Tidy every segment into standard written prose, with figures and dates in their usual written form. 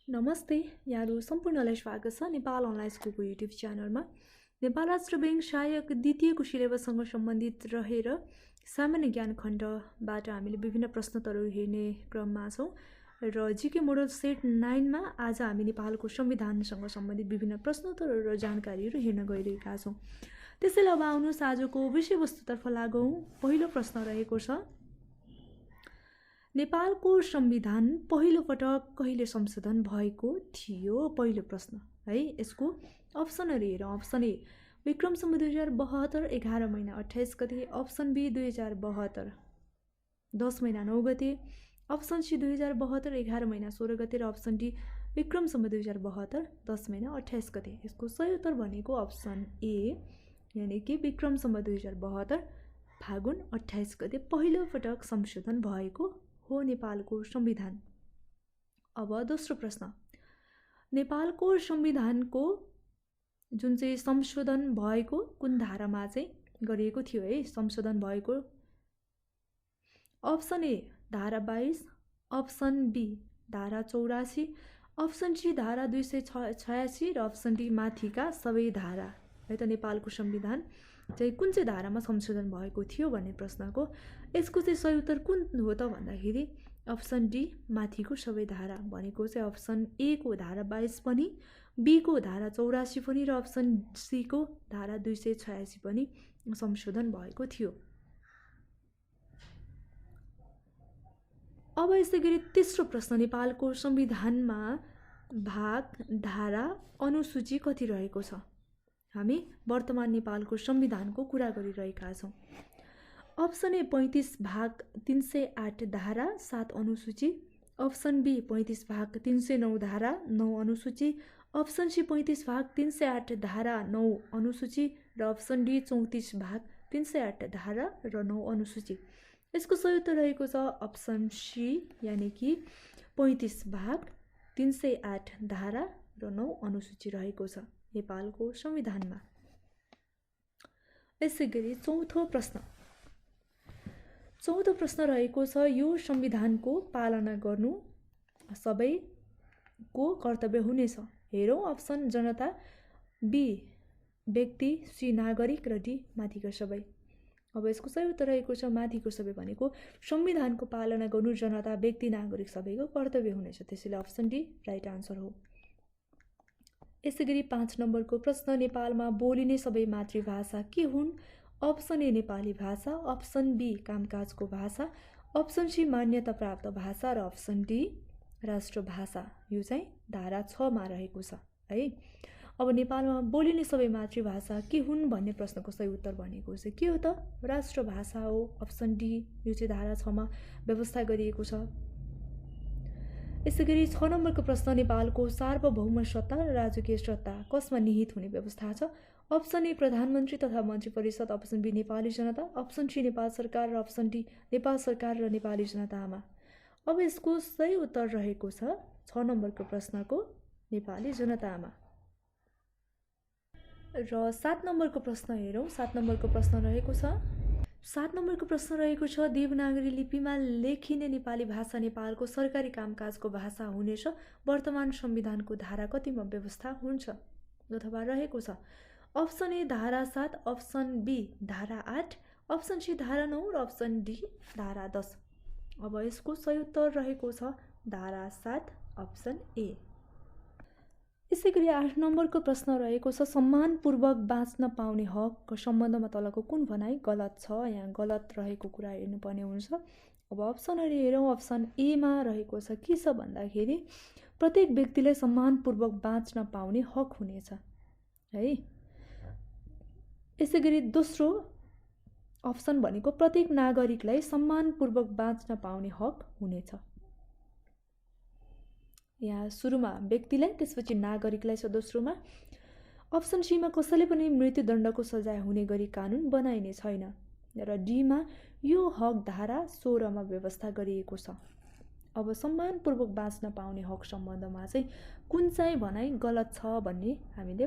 नमस्ते, यहाँहरु सम्पूर्णलाई स्वागत छ नेपाल अनलाइन स्कुलको युट्युब च्यानलमा। नेपाल राष्ट्र बैंक सहायक द्वितीयको सिलेबससँग सम्बन्धित रहेर सामान्य ज्ञान खण्डबाट हामीले विभिन्न प्रश्नोत्तरहरू हेर्ने क्रममा छौं र जीके मोडल सेट 9 मा आज हामी नेपालको संविधानसँग सम्बन्धित विभिन्न प्रश्नोत्तरहरू र जानकारीहरू हेर्न गइरहेका छौं। त्यसैले अब आउनुहोस् आजको विषयवस्तुतर्फ लागौं। पहिलो प्रश्न रहेको छ, नेपालको संविधान पहिलो पटक कहिले संशोधन भएको थियो? पहिलो प्रश्न है। यसको अप्सनहरु हेरौं। अप्सन ए विक्रमसम्म 2072 11 महिना 28 गते। अप्सन बी 2072 10 महिना 9 गते। अप्सन सी 2072 11 महिना 16 गते र अप्सन डी विक्रमसम्म 2072 10 महिना 28 गते। यसको सही उत्तर भनेको अप्सन ए, यानी कि विक्रमसम्म 2072 फागुन 28 गते पहिलो पटक संशोधन भएको हो नेपालको संविधान। अब दोस्रो प्रश्न, नेपालको संविधानको जुन चाहिँ संशोधन भएको कुन धारामा चाहिँ गरिएको थियो है? संशोधन भएको अप्सन ए धारा 22, अप्सन बी धारा 84, अप्सन सी धारा 286 र अप्सन डी माथिका सबै धारा है त। नेपालको संविधान चाहिँ कुन चाहिँ धारामा संशोधन भएको थियो भन्ने प्रश्नको यसको चाहिँ सही उत्तर कुन हो त भन्दाखेरि अप्सन डी माथिको सबै धारा भनेको चाहिँ अप्सन ए को धारा 22 पनि, बी को धारा 84 पनि र अप्सन सी को धारा 286 पनि संशोधन भएको थियो। अब यसैगरी तेस्रो प्रश्न, नेपालको संविधानमा भाग, धारा, अनुसूची कति रहेको छ? हामी वर्तमान नेपालको संविधानको कुरा गरिरहेका छौं। अप्सन ए 35 भाग 308 धारा 7 अनुसूची, अप्सन बी 35 भाग 309 धारा 9 अनुसूची, अप्सन सी 35 भाग 308 धारा 9 अनुसूची र अप्सन डी 34 भाग 308 धारा र 9 अनुसूची। यसको सही उत्तर रहेको छ अप्सन सी, यानी कि 35 भाग 308 धारा र 9 अनुसूची रहेको छ नेपालको संविधानमा। यसैगरी चौथो प्रश्न रहेको छ, यो संविधानको पालना गर्नु सबैको कर्तव्य हुनेछ। हेरौं। अप्सन जनता, बी व्यक्ति, सी नागरिक र डी माथिका सबै। अब यसको सही उत्तर रहेको छ माथिको सबै भनेको संविधानको पालना गर्नु जनता, व्यक्ति, नागरिक सबैको कर्तव्य हुनेछ। त्यसैले अप्सन डी राइट आन्सर हो। यसैगरी 5 नम्बरको प्रश्न, नेपालमा बोलिने सबै मातृभाषा के हुन्? अप्सन ए नेपाली भाषा, अप्सन बी कामकाजको भाषा, अप्सन सी मान्यता प्राप्त भाषा र अप्सन डी राष्ट्रभाषा। यो चाहिँ धारा 6 मा रहेको छ है। अब नेपालमा बोलिने सबै मातृभाषा के हुन् भन्ने प्रश्नको सही उत्तर भनेको चाहिँ के हो त? राष्ट्रभाषा हो। अप्सन डी यो चाहिँ धारा 6 मा व्यवस्था गरिएको छ। यसैगरी 6 नम्बरको प्रश्न, नेपालको सार्वभौम सत्ता र राजकीय सत्ता कसमा निहित हुने व्यवस्था छ? अप्सन ए प्रधानमन्त्री तथा मन्त्री परिषद, option be Nepali Janata, option C Nepal सरकार र अप्सन डी नेपाल सरकार र नेपाली जनतामा। अब यसको सही उत्तर रहेको छ 6 नम्बरको प्रश्नको नेपाली जनतामा। र 7 नम्बरको प्रश्न हेरौं। 7 नम्बरको प्रश्न रहेको छ, देवनागरी लिपिमा लेखिने नेपाली भाषा नेपालको सरकारी कामकाजको भाषा हुनेछ। वर्तमान संविधानको धारा कतिमा व्यवस्था हुन्छ अथवा रहेको छ? अप्सन ए धारा 7, अप्सन बी धारा 8, अप्सन सी धारा 9 र अप्सन डी धारा 10। अब यसको सही उत्तर रहेको छ धारा 7, अप्सन ए। यसैगरी 8 नम्बरको प्रश्न रहेको छ, सम्मानपूर्वक बाँच्न पाउने हकको सम्बन्धमा तलको कुन भनाइ गलत छ? यहाँ गलत रहेको कुरा हेर्नुपर्ने हुन्छ। अब अप्सनहरु हेरौं। अप्सन ए मा रहेको छ के छ भन्दाखेरि प्रत्येक व्यक्तिलाई सम्मानपूर्वक बाँच्न पाउने हक हुनेछ है। यसैगरी दोस्रो अप्सन भनेको प्रत्येक नागरिकलाई सम्मानपूर्वक बाँच्न पाउने हक हुनेछ। यहाँ सुरुमा व्यक्तिलाई, त्यसपछि नागरिकलाई छ दोस्रोमा। अप्सन सी मा कसैले पनि मृत्युदण्डको सजाय हुने गरी कानुन बनाइने छैन र डी मा यो हक धारा 16 मा व्यवस्था गरिएको छ। अब सम्मानपूर्वक बाँच्न पाउने हक सम्बन्धमा चाहिँ कुन चाहिँ भनाइ गलत छ भन्ने हामीले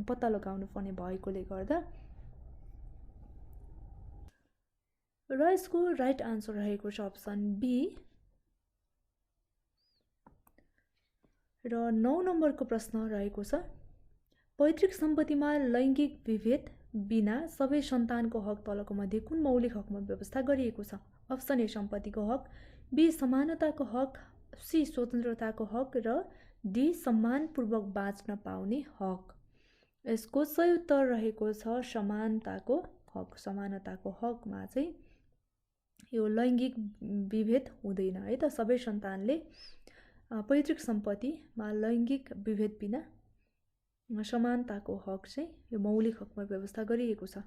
पत्ता लगाउनु पर्ने भएकोले गर्दा र यसको राइट आन्सर रहेको छ अप्सन बी, र 9 नम्बरको प्रश्न रहेको छ पैतृक सम्पत्तिमा लैङ्गिक विभेद बिना सबै सन्तानको हक तलको मध्ये कुन मौलिक हकमा व्यवस्था गरिएको छ? अप्सन ए सम्पत्तिको हक, बी समानताको हक, सी स्वतन्त्रताको हक र डी सम्मानपूर्वक बाँच्न पाउने हक। यसको सही उत्तर रहेको छ समानताको हक। समानताको हकमा चाहिँ यो लैङ्गिक विभेद हुँदैन है त। सबै सन्तानले पैतृक सम्पत्तिमा लैङ्गिक विभेद बिना समानताको हक चाहिँ यो मौलिक हकमा व्यवस्था गरिएको छ।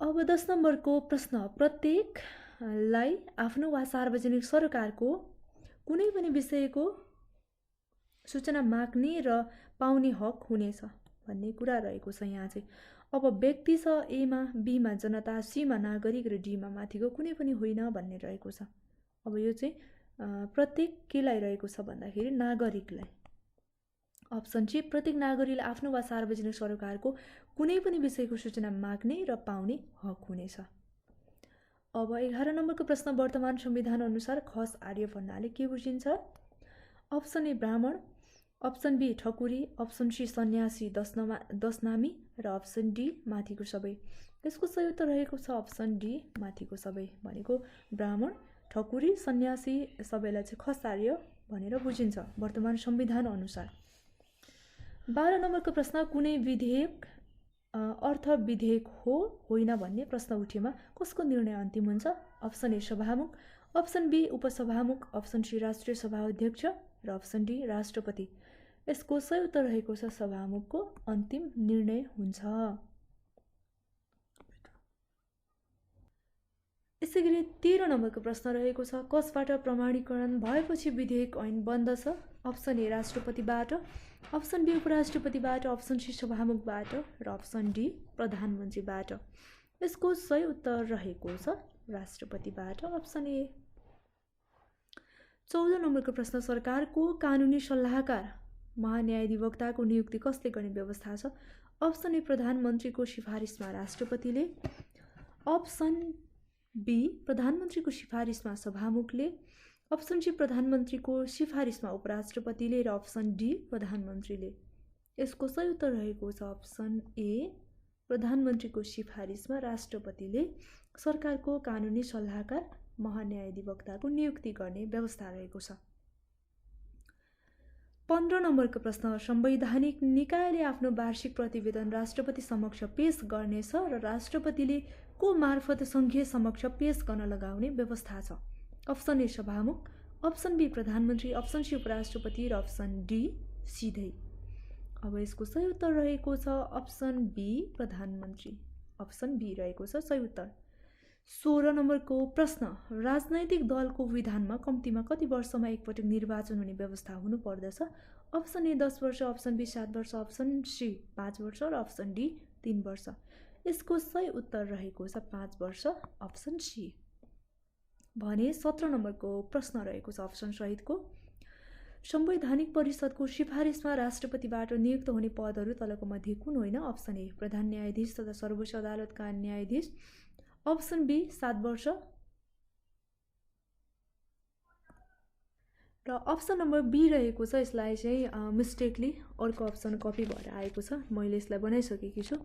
अब 10 नम्बरको प्रश्न प्रत्येकलाई आफ्नो वा सार्वजनिक सरकारको कुनै पनि विषयको सूचना माग्ने र पाउने हक हुनेछ भन्ने कुरा रहेको छ यहाँ चाहिँ। अब व्यक्ति छ ए मा, बी मा जनता, सी मा नागरिक र डी मा माथिको कुनै पनि होइन भन्ने रहेको छ। अब यो चाहिँ प्रत्येक केलाई रहेको छ भन्दाखेरि नागरिकलाई। अप्सन सी प्रत्येक नागरिकले आफ्नो वा सार्वजनिक सरकारको कुनै पनि विषयको सूचना माग्ने र पाउने हक हुनेछ। अब 11 नम्बरको प्रश्न वर्तमान संविधान अनुसार खस आर्य भन्नाले के बुझिन्छ? Option A Brahmin, option B Thakuri, option C Sanyasi Dashnami र अप्सन डी माथिको सबै। यसको सही उत्तर रहेको छ अप्सन डी माथिको सबै भनेको ब्राह्मण, ठकुरी, सन्यासी सबैलाई चाहिँ खस आर्य भनेर बुझिन्छ वर्तमान संविधान अनुसार। 12 नम्बरको प्रश्न कुनै विधेयक अर्थ विधेयक हो होइन भन्ने प्रश्न उठेमा कसको निर्णय अन्तिम हुन्छ? अप्सन ए सभामुख, अप्सन बी उपसभामुख, अप्सन सी राष्ट्रिय सभा अध्यक्ष र अप्सन डी राष्ट्रपति। यसको सही उत्तर रहेको छ सभामुखको अन्तिम निर्णय हुन्छ। यसैगरी 13 नम्बरको प्रश्न रहेको छ कसबाट प्रमाणीकरण भएपछि विधेयक ऐन बन्दछ? अप्सन ए राष्ट्रपतिबाट, अप्सन बी उपराष्ट्रपतिबाट, अप्सन सी सभामुखबाट र अप्सन डी प्रधानमन्त्रीबाट। यसको सही उत्तर रहेको छ राष्ट्रपतिबाट अप्सन ए। 14 नम्बरको प्रश्न सरकारको कानुनी सल्लाहकार महान्यायाधिवक्ताको नियुक्ति कसले गर्ने व्यवस्था छ? अप्सन ए प्रधानमन्त्रीको सिफारिसमा राष्ट्रपतिले, अप्सन बी प्रधानमन्त्रीको सिफारिसमा सभामुखले, अप्सन सी प्रधानमन्त्रीको सिफारिसमा उपराष्ट्रपतिले र अप्सन डी प्रधानमन्त्रीले। यसको सही उत्तर रहेको छ अप्सन ए प्रधानमन्त्रीको सिफारिसमा राष्ट्रपतिले सरकारको कानुनी सल्लाहकार महान्यायाधिवक्ताको नियुक्ति गर्ने व्यवस्था रहेको छ। 15 नम्बरको प्रश्न संवैधानिक निकायले आफ्नो वार्षिक प्रतिवेदन राष्ट्रपति समक्ष पेश गर्नेछ र राष्ट्रपतिले को मार्फत संघीय समक्ष पेश गर्न लगाउने व्यवस्था छ? अप्सन ए सभामुख, अप्सन बी प्रधानमन्त्री, अप्सन सी उपराष्ट्रपति र अप्सन डी सिधै। अब यसको सही उत्तर रहेको छ अप्सन बी प्रधानमन्त्री। अप्सन बी रहेको छ सही उत्तर। 16 नम्बरको प्रश्न राजनैतिक दलको विधानमा कम्तीमा कति वर्षमा एकपटक निर्वाचन हुने व्यवस्था हुनु पर्दछ? अप्सन ए 10 वर्ष, अप्सन बी 7 वर्ष, अप्सन सी 5 वर्ष र अप्सन डी 3 वर्ष। यसको सही उत्तर रहेको छ 5 वर्ष अप्सन सी। भने 17 नम्बरको प्रश्न रहेको छ अप्सन सहितको संवैधानिक परिषदको सिफारिसमा राष्ट्रपतिबाट नियुक्त हुने पदहरू तलको मध्ये कुन होइन? अप्सन ए प्रधान न्यायाधीश तथा सर्वोच्च अदालतका न्यायाधीश, अप्सन बी 7 वर्ष र अप्सन नम्बर बी रहेको छ। यसलाई चाहिँ मिस्टेकली अर्को अप्सन कपी भएर आएको छ, मैले यसलाई बनाइसकेकी छु।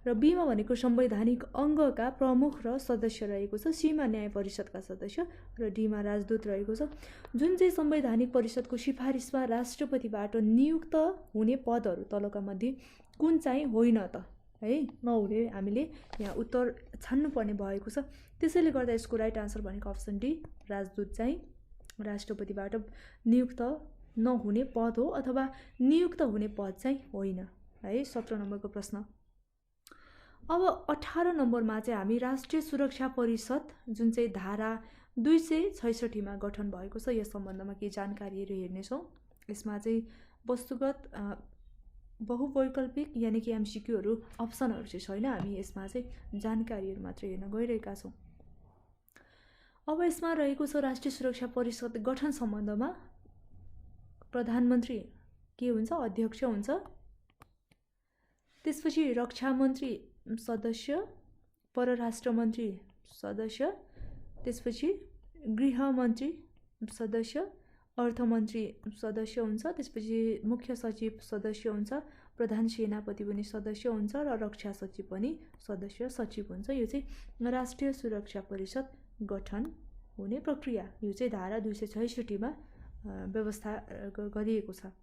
र बीमा भनेको संवैधानिक अङ्गका प्रमुख र सदस्य रहेको छ, सीमा न्याय परिषदका सदस्य र डीमा राजदूत रहेको छ। जुन चाहिँ संवैधानिक परिषदको सिफारिसमा राष्ट्रपतिबाट नियुक्त हुने पदहरू तलका मध्ये कुन चाहिँ होइन त है नहुने हामीले यहाँ उत्तर छान्नुपर्ने भएको छ। त्यसैले गर्दा यसको राइट आन्सर भनेको अप्सन डी राजदूत चाहिँ राष्ट्रपतिबाट नियुक्त नहुने पद हो अथवा नियुक्त हुने पद चाहिँ होइन है। 17 नम्बरको प्रश्न। अब 18 नम्बरमा चाहिँ हामी राष्ट्रिय सुरक्षा परिषद जुन चाहिँ धारा 266 मा गठन भएको छ यस सम्बन्धमा केही जानकारीहरू हेर्नेछौँ। यसमा चाहिँ वस्तुगत बहुवैकल्पिक यानि कि एमसीक्यूहरू अप्सनहरू चाहिँ छैन, हामी यसमा चाहिँ जानकारीहरू मात्र हेर्न गइरहेका छौँ। अब यसमा रहेको छ राष्ट्रिय सुरक्षा परिषद गठन सम्बन्धमा प्रधानमन्त्री के हुन्छ? अध्यक्ष हुन्छ। त्यसपछि रक्षा मन्त्री सदस्य, परराष्ट्र मन्त्री सदस्य, त्यसपछि गृह मन्त्री सदस्य, अर्थमन्त्री सदस्य हुन्छ, त्यसपछि मुख्य सचिव सदस्य हुन्छ, प्रधान सेनापति पनि सदस्य हुन्छ र रक्षा सचिव पनि सदस्य सचिव हुन्छ। यो चाहिँ राष्ट्रिय सुरक्षा परिषद गठन हुने प्रक्रिया, यो चाहिँ धारा 266 मा व्यवस्था गरिएको छ।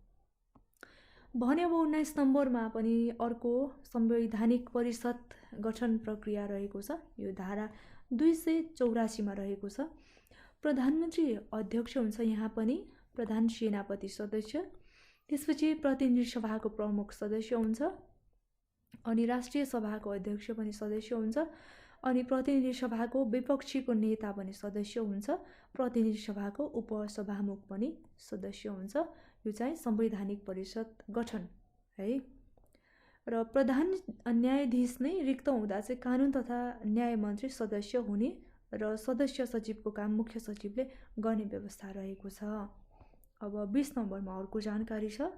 भने अब 19 नम्बरमा पनि अर्को संवैधानिक परिषद गठन प्रक्रिया रहेको छ। यो धारा 284 मा रहेको छ। प्रधानमन्त्री अध्यक्ष हुन्छ, यहाँ पनि प्रधान सेनापति सदस्य, त्यसपछि प्रतिनिधि सभाको प्रमुख सदस्य हुन्छ, अनि राष्ट्रिय सभाको अध्यक्ष पनि सदस्य हुन्छ, अनि प्रतिनिधि सभाको विपक्षीको नेता पनि सदस्य हुन्छ, प्रतिनिधि सभाको उपसभामुख पनि सदस्य हुन्छ। यो चाहिँ संवैधानिक परिषद गठन है। र प्रधान न्यायाधीश नै रिक्त हुँदा चाहिँ कानुन तथा न्याय मन्त्री सदस्य हुने र सदस्य सचिवको काम मुख्य सचिवले गर्ने व्यवस्था रहेको छ। अब 20 नम्बरमा अर्को जानकारी छ।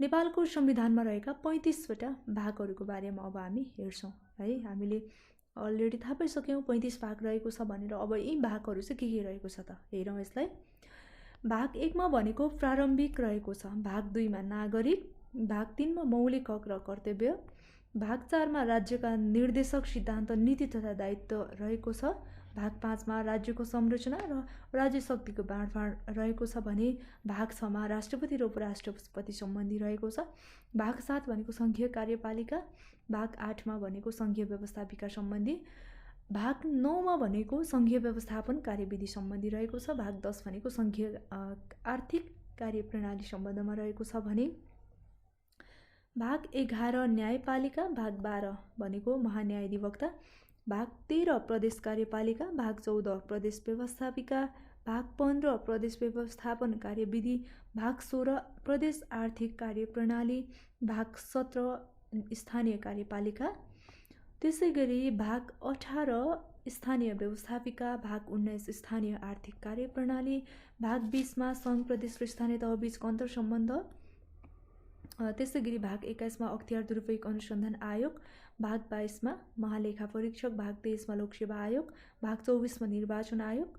नेपालको संविधानमा रहेका 35 वटा भागहरूको बारेमा अब हामी हेर्छौं है। हामीले अलरेडी थाहा पाइसक्यौं 35 भाग रहेको छ भनेर। अब यी भागहरू चाहिँ के रहेको छ त हेरौं यसलाई। भाग 1 मा भनेको प्रारम्भिक रहेको छ, भाग 2 मा नागरिक, भाग 3 मा मौलिक हक र कर्तव्य, भाग 4 मा राज्यका निर्देशक सिद्धान्त नीति तथा दायित्व रहेको छ, भाग 5 मा राज्यको संरचना र राज्य शक्तिको बाँडफाँड रहेको छ भने भाग 6 मा राष्ट्रपति र उपराष्ट्रपति सम्बन्धी रहेको छ, भाग 7 भनेको संघीय कार्यपालिका, भाग 8 मा भनेको संघीय व्यवस्थापिका सम्बन्धी, भाग 9 मा भनेको संघीय व्यवस्थापन कार्यविधि सम्बन्धी रहेको छ, भाग 10 भनेको संघीय आर्थिक कार्यप्रणाली सम्बन्धमा रहेको छ भने भाग 11 न्यायपालिका, भाग 12 भनेको महान्यायाधिवक्ता, भाग 13 प्रदेश कार्यपालिका, भाग 14 प्रदेश व्यवस्थापिका, भाग 15 प्रदेश व्यवस्थापन कार्यविधि, भाग 16 प्रदेश आर्थिक कार्यप्रणाली, भाग 17 स्थानीय कार्यपालिका, त्यसैगरी भाग 18 स्थानीय व्यवस्थापिका, भाग 19 स्थानीय आर्थिक कार्यप्रणाली, भाग 20 मा संघ प्रदेश र स्थानीय तहबीचको अन्तर सम्बन्ध, त्यसैगरी भाग 21 मा अख्तियार दुरुपयोग अनुसन्धान आयोग, भाग 22 मा महालेखा परीक्षक, भाग 23 मा लोकसेवा आयोग, भाग 24 मा निर्वाचन आयोग,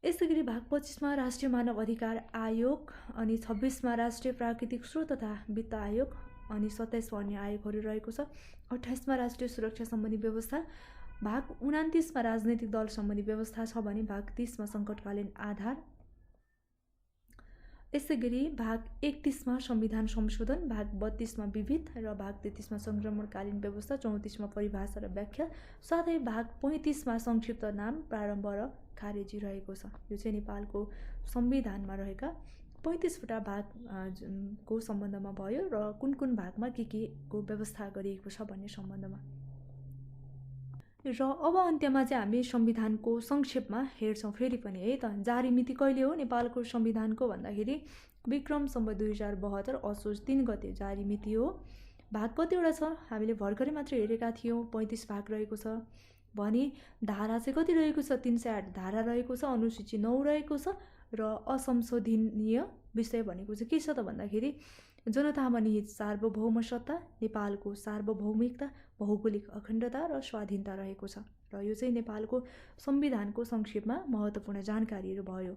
यसैगरी भाग 25 मा राष्ट्रिय मानव अधिकार आयोग, अनि 26 मा राष्ट्रिय प्राकृतिक स्रोत तथा वित्त आयोग, अनि 27 मा अन्य आयोगहरू रहेको छ। 28 मा राष्ट्रिय सुरक्षा सम्बन्धी व्यवस्था, भाग 29 मा राजनैतिक दल सम्बन्धी व्यवस्था छ भने भाग 30 मा संकटकालीन आधार, यसैगरी भाग 31 मा संविधान संशोधन, भाग 32 मा विविध र भाग 33 मा संक्रमणकालीन व्यवस्था, 34 मा परिभाषा र व्याख्या, साथै भाग 35 मा संक्षिप्त नाम, प्रारम्भ र खारेजी रहेको छ। यो चाहिँ नेपालको संविधानमा रहेका 35 वटा भाग को सम्बन्धमा भयो र कुन कुन भागमा के को व्यवस्था गरिएको छ भन्ने सम्बन्धमा। र अब अन्त्यमा चाहिँ हामी संविधानको संक्षेपमा हेर्छौं फेरि पनि है त। जारी मिति कहिले हो नेपालको संविधानको भन्दाखेरि विक्रम सम्वत 2072 असोज 3 गते जारी मिति हो। भाग कतिवटा छ हामीले भर्खरै मात्र हेरेका थियौं, 35 भाग रहेको छ भने धारा चाहिँ कति रहेको छ, 308 धारा रहेको छ, अनुसूची 9 रहेको छ र असंशोधनीय विषय भनेको चाहिँ के छ त भन्दाखेरि जनतामा निहित सार्वभौम सत्ता, नेपालको सार्वभौमिकता, भौगोलिक अखण्डता र स्वाधीनता रहेको छ। र यो चाहिँ नेपालको संविधानको संक्षेपमा महत्त्वपूर्ण जानकारीहरू भयो।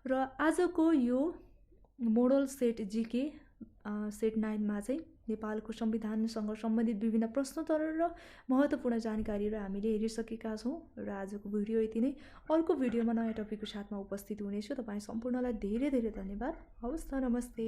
र आजको यो मोडल सेट जीके सेट 9 मा चाहिँ नेपालको संविधानसँग सम्बन्धित विभिन्न प्रश्नोत्तर र महत्त्वपूर्ण जानकारीहरू हामीले हेरिसकेका छौं। र आजको भिडियो यति नै। अर्को भिडियोमा नयाँ टपिकको साथमा उपस्थित हुनेछु। तपाईं सम्पूर्णलाई धेरै धेरै धन्यवाद। हवस् त, नमस्ते।